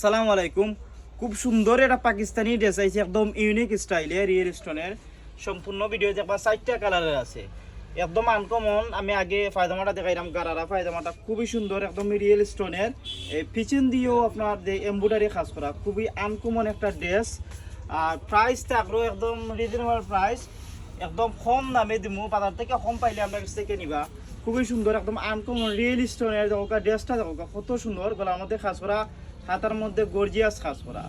আসসালামু আলাইকুম। খুব সুন্দর এটা পাকিস্তানি ড্রেস আছে, একদম ইউনিক স্টাইলে রিয়েল স্টোনের। সম্পূর্ণ ভিডিও দেখবা 4টা কালারের আছে, একদম আনকমন। আমি আগে ফায়দামাটা দেখাইলাম, গারারা ফায়দামাটা খুবই সুন্দর, একদম রিয়েল স্টোনের। এই পিছন দিয়েও আপনার যে এমব্রয়ডারি কাজ করা, খুবই আনকমন একটা ড্রেস। আর প্রাইস থাকলেও একদম রিজনেবল প্রাইস, একদম কম দামে দিব, বাজার থেকে কম পাইলে আমরা কাছ থেকে নিবা। খুবই সুন্দর, একদম আনকমন রিয়েল স্টোনের। দেখো ড্রেসটা দেখো কত সুন্দর, গলার মধ্যে কাজ করা, হাতার মধ্যে গর্জিয়াস কাজ করা,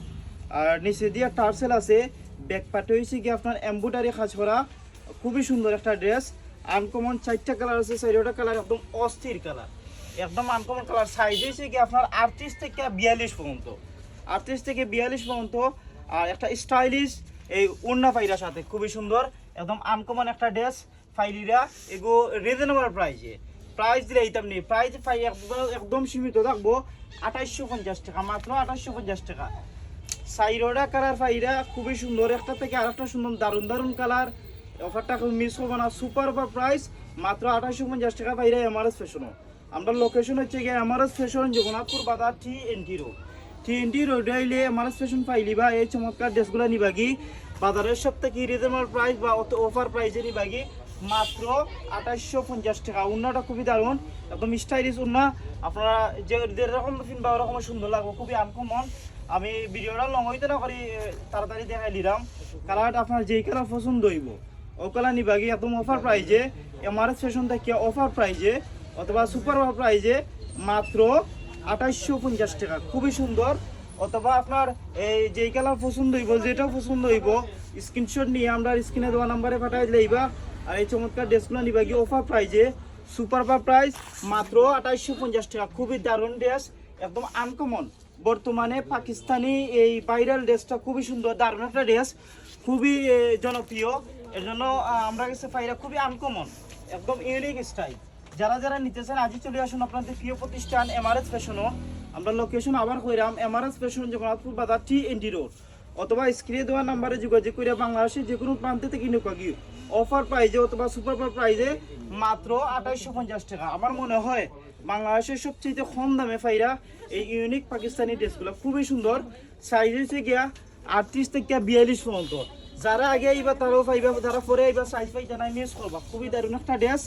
আর নিচে দিয়ে টার্সেল আছে। ব্যাক পার্টে হয়েছে কি আপনার এমব্রয়ডারি কাজ করা, খুবই সুন্দর একটা ড্রেস। আনকমন 4টা কালার আছে, 4টা কালার একদম অস্থির কালার, একদম আনকমন কালার। সাইজ হয়েছে কি আপনার 38 থেকে 42 পর্যন্ত, 38 থেকে 42 পর্যন্ত। আর একটা স্টাইলিশ এই ওড়না পাইরার সাথে খুবই সুন্দর, একদম আনকমন একটা ড্রেস। ফাইলিরা এগো রিজনেবল প্রাইসে, প্রাইস দিলে এইতাম নেই, প্রাইস একদম সীমিত থাকবো 2850 টাকা, মাত্র 2850 টাকা। সাইরোডা কালার ফাইরা খুবই সুন্দর, একটা থেকে আরেকটা সুন্দর, দারুণ দারুণ কালার। অফারটা মিস করবো না, সুপার অফার প্রাইস, মাত্র 2850 টাকা পাইরা এমআরএস ফ্যাশনও। আমরা লোকেশন হচ্ছে গিয়ে এমআরএস ফ্যাশন, জগন্নাথপুর বাজার, টি এন টি রোড আইলে এমআরএস ফ্যাশন পাইলিবা। এই চমৎকার ড্রেসগুলো নিবাগি বাজারের সব থেকে রিজনেবল প্রাইস বা অফার প্রাইসে নিবাগি, মাত্র 2850 টাকা। উন্নাটা খুবই দারুণ, একদম স্টাইলিশ উন্না। আপনারা যেরকম কিনবা ওরকম সুন্দর লাগবে, খুবই আনকমন। আমি ভিডিওটা লং হইতে না করি, তাড়াতাড়ি দেখাই দিলাম। কালারটা আপনার যেই কালার পছন্দ হইব ও কালার নিবাগি, একদম অফার প্রাইজে এমআরএস ফ্যাশন থেকে, অফার প্রাইজে অথবা সুপার অফার প্রাইজে, মাত্র 2850 টাকা। খুবই সুন্দর। অথবা আপনার এই যেই কালার পছন্দ হইব, যেটা পছন্দ হইব, স্ক্রিনশট নিয়ে আমরা স্ক্রিনে দেওয়া নাম্বারে পাঠাই দিলেইবা। আর এই চমৎকার ড্রেসগুলো নিবা কি অফার প্রাইজে, সুপার অফার প্রাইস, মাত্র 2850 টাকা। খুবই দারুণ ড্রেস, একদম আনকমন। বর্তমানে পাকিস্তানি এই ভাইরাল ড্রেসটা খুবই সুন্দর, দারুণ একটা ড্রেস, খুবই জনপ্রিয়। এর জন্য আমরা কাছে পাইরা খুবই আনকমন, একদম ইউনিক স্টাইল। যারা যারা নিতে চান আজই চলে আসুন আপনাদের প্রিয় প্রতিষ্ঠান এমআরএস ফ্যাশনও। আমরা লোকেশন আবার কইরাম, এমআরএস ফ্যাশন, জগন্নাথপুর বাজার, টি রোড। অথবা স্ক্রিনে দেওয়া নাম্বারে যোগাযোগ করে বাংলাদেশের যে কোনো প্রান্তে থেকে নিয়ে গিয়ে অফার প্রাইজে অথবা সুপার প্রাইজে, মাত্র 2850 টাকা। আমার মনে হয় বাংলাদেশের সবচেয়ে কম দামে পাইরা এই ইউনিক পাকিস্তানি ড্রেসগুলো, খুবই সুন্দর। সাইজ হচ্ছে গিয়া 38 থেকে 42 পর্যন্ত। যারা আগে আইবা তারাও পাইবা, যারা পরে আইবা সাইজ পাইতা নাই মিস করবা। খুবই দারুণ একটা ড্রেস,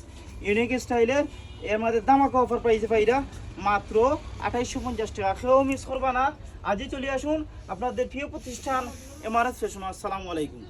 ইউনিক স্টাইলের। এর মধ্যে দামাকা অফার প্রাইসে পাইরা, মাত্র 2850 টাকা। কেউ মিস করবা না, আজই চলে আসুন আপনাদের প্রিয় প্রতিষ্ঠান এমআরএস ফ্যাশন। আসসালামু আলাইকুম।